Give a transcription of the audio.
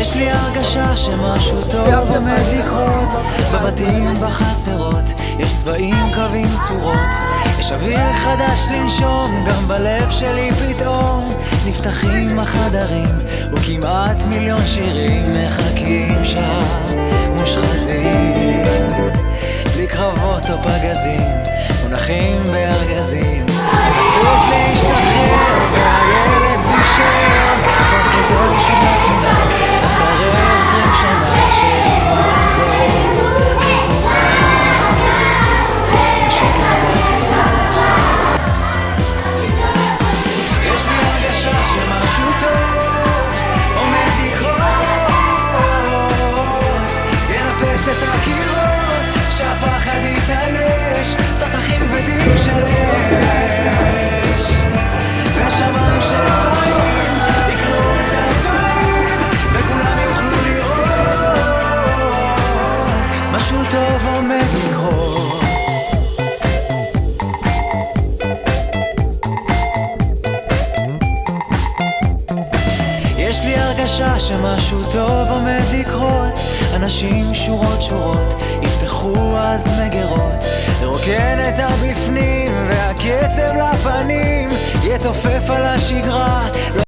יש לי הרגשה שמשהו טוב עומד לקרות. בבתים, בחצרות, יש צבעים, קווים, צורות. יש אוויר חדש לנשום, גם בלב שלי פתאום נפתחים החדרים, וכמעט מיליון שירים מחכים שם מושחזים, בלי קרבות או פגזים, מונחים בארגזים. רצות להשתחרר והילד בישר כבר חוזר שוב לתמונה אחרי 20 שנה שאימא מפוחד בשקט בחינה. יש לי הרגשה שמשהו טוב עומד לקרות, ינפץ את הקירות, שהפחד יתעלש, תותחים כבדים של אש והשמיים של צבעים יקנו את הגבהים וכולם יוכלו לראות משהו טוב עומד לקרות. יש לי הרגשה שמשהו טוב עומד לקרות, אנשים שורות שורות יפתחו אז מגרות, לרוקן את הבפנים והקצב לפנים יתופף על השגרה.